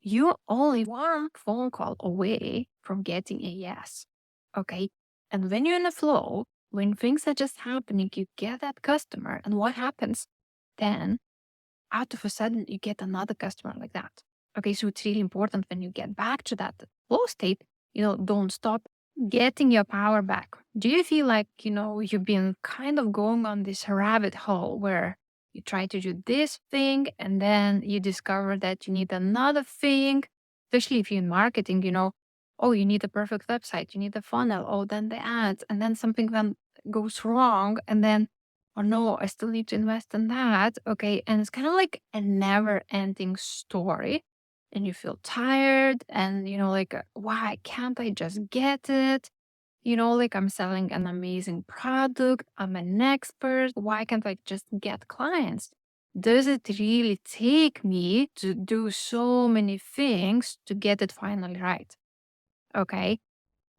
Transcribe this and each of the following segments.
You're only one phone call away from getting a yes. Okay. And when you're in a flow, when things are just happening, you get that customer. And what happens then? Out of a sudden, you get another customer like that. Okay. So it's really important when you get back to that flow state, don't stop getting your power back. Do you feel like, you've been kind of going on this rabbit hole where you try to do this thing and then you discover that you need another thing, especially if you're in marketing, oh, you need a perfect website, you need a funnel, oh, then the ads, and then something then goes wrong. And then, oh no, I still need to invest in that. Okay. And it's kind of like a never ending story. And you feel tired and, like, why can't I just get it? Like I'm selling an amazing product. I'm an expert. Why can't I just get clients? Does it really take me to do so many things to get it finally right? Okay.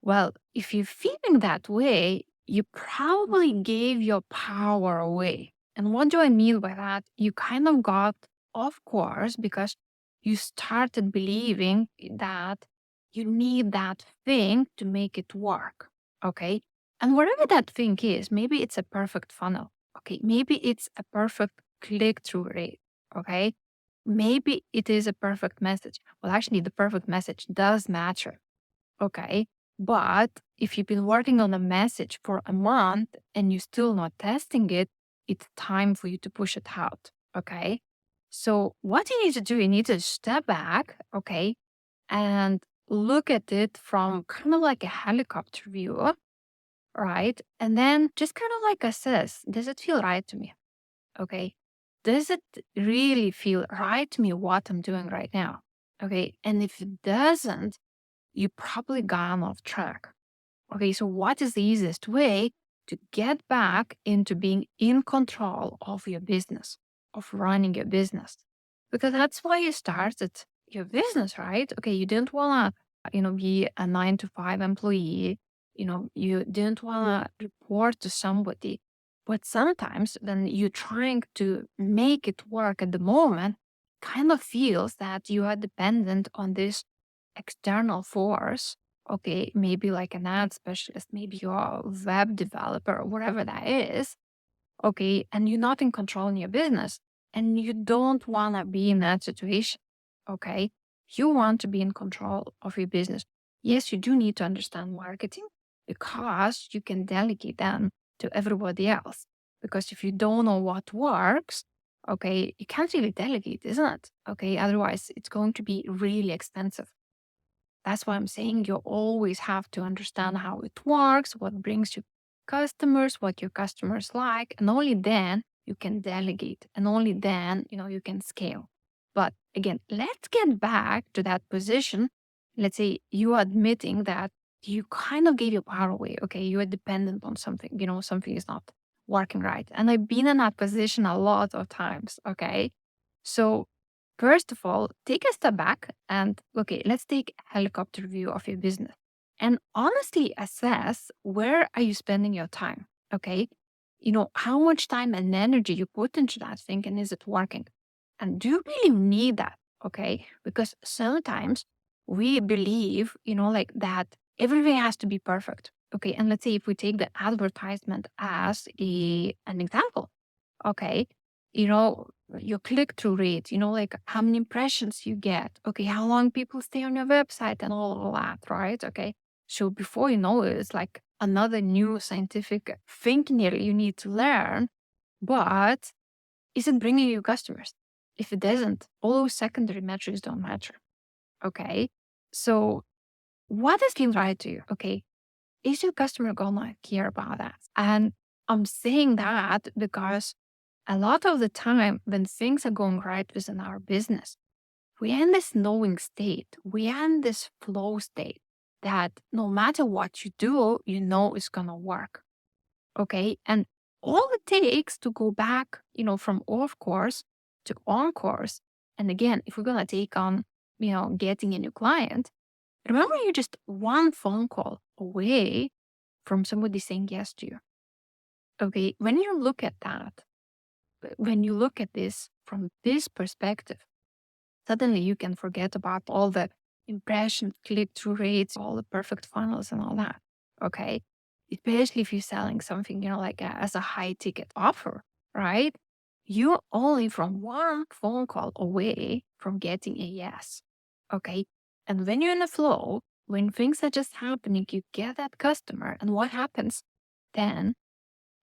Well, if you're feeling that way, you probably gave your power away. And what do I mean by that? You kind of got off course because you started believing that you need that thing to make it work. Okay. And whatever that thing is, maybe it's a perfect funnel. Okay. Maybe it's a perfect click through rate. Okay. Maybe it is a perfect message. Well, actually, the perfect message does matter. Okay. But if you've been working on a message for a month and you're still not testing it, it's time for you to push it out. Okay. So what you need to do, you need to step back. Okay. And look at it from kind of like a helicopter view. Right. And then just kind of like assess, does it feel right to me? Okay. Does it really feel right to me what I'm doing right now? Okay. And if it doesn't, you probably gone off track. Okay, so what is the easiest way to get back into being in control of your business, of running your business? Because that's why you started your business, right? Okay, you didn't want to, be a 9 to 5 employee. You didn't want to report to somebody. But sometimes when you're trying to make it work at the moment, kind of feels that you are dependent on this external force. Okay, maybe like an ad specialist, maybe you're a web developer or whatever that is. Okay, and you're not in control in your business and you don't want to be in that situation. Okay, you want to be in control of your business. Yes, you do need to understand marketing because you can delegate them to everybody else. Because if you don't know what works, okay, you can't really delegate, isn't it? Okay, otherwise it's going to be really expensive. That's why I'm saying you always have to understand how it works, what brings you customers, what your customers like, and only then you can delegate and only then, you can scale. But again, let's get back to that position. Let's say you are admitting that you kind of gave your power away. Okay, you are dependent on something, something is not working right. And I've been in that position a lot of times. Okay. So first of all, take a step back and okay, let's take a helicopter view of your business and honestly assess where are you spending your time? Okay. How much time and energy you put into that thing and is it working? And do you really need that? Okay. Because sometimes we believe, like that everything has to be perfect. Okay. And let's say if we take the advertisement as an example, okay, your click through rate, like how many impressions you get, okay, how long people stay on your website and all of that, right? Okay. So before you know it, it's like another new scientific thing nearly you need to learn. But is it bringing you customers? If it doesn't, all those secondary metrics don't matter. Okay. So what does feel right to you? Okay. Is your customer gonna care about that? And I'm saying that because a lot of the time when things are going right within our business, we are in this knowing state. We are in this flow state that no matter what you do, it's going to work. Okay. And all it takes to go back, from off course to on course. And again, if we're going to take on, getting a new client, remember you're just one phone call away from somebody saying yes to you. Okay. When you look at that, when you look at this from this perspective, suddenly you can forget about all the impressions, click-through rates, all the perfect funnels and all that. Okay. Especially if you're selling something, like as a high ticket offer, right? You're only from one phone call away from getting a yes. Okay. And when you're in a flow, when things are just happening, you get that customer. And what happens? Then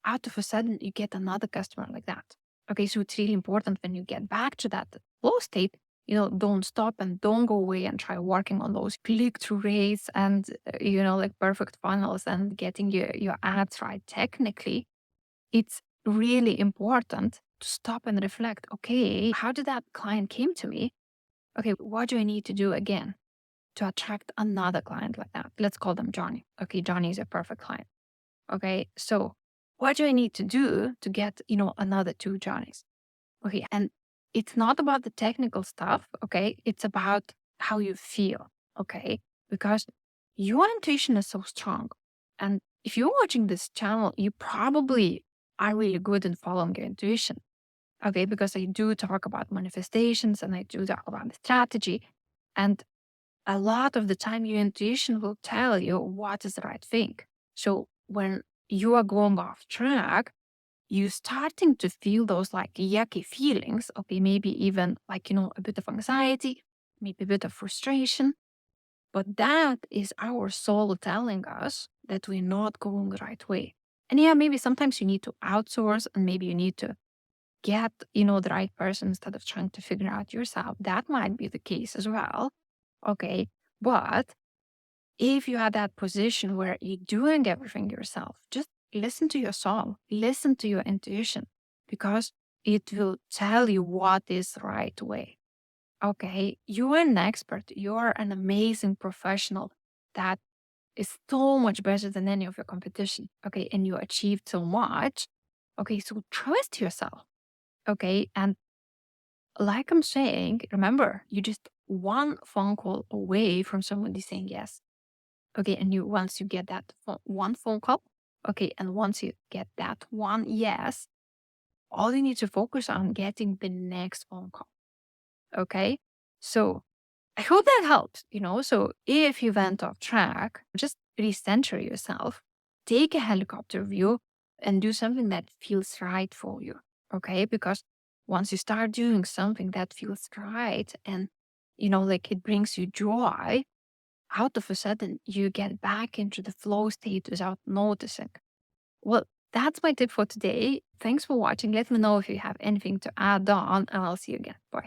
out of a sudden, you get another customer like that. Okay. So it's really important when you get back to that flow state, don't stop and don't go away and try working on those click-through rates and, like perfect funnels and getting your ads right technically. It's really important to stop and reflect. Okay, how did that client came to me? Okay, what do I need to do again to attract another client like that? Let's call them Johnny. Okay, Johnny is a perfect client. Okay, so what do I need to do to get, another two Johnnies? Okay, and it's not about the technical stuff. Okay, it's about how you feel. Okay, because your intuition is so strong. And if you're watching this channel, you probably are really good in following your intuition. Okay, because I do talk about manifestations and I do talk about the strategy. And a lot of the time, your intuition will tell you what is the right thing. So when you are going off track, you starting to feel those like yucky feelings. Okay, maybe even like, a bit of anxiety, maybe a bit of frustration. But that is our soul telling us that we're not going the right way. And yeah, maybe sometimes you need to outsource and maybe you need to get, the right person instead of trying to figure out yourself. That might be the case as well. Okay. But if you are that position where you're doing everything yourself, just listen to your soul, listen to your intuition, because it will tell you what is the right way. Okay. You are an expert. You are an amazing professional that is so much better than any of your competition. Okay. And you achieved so much. Okay. So trust yourself. Okay. And like I'm saying, remember, you just one phone call away from somebody saying yes. Okay. And once you get that one phone call, okay. And once you get that one yes, all you need to focus on getting the next phone call. Okay. So I hope that helps, So if you went off track, just recenter yourself, take a helicopter view and do something that feels right for you. Okay. Because once you start doing something that feels right and, like it brings you joy, out of a sudden you get back into the flow state without noticing. Well, that's my tip for today. Thanks for watching. Let me know if you have anything to add on, and I'll see you again. Bye.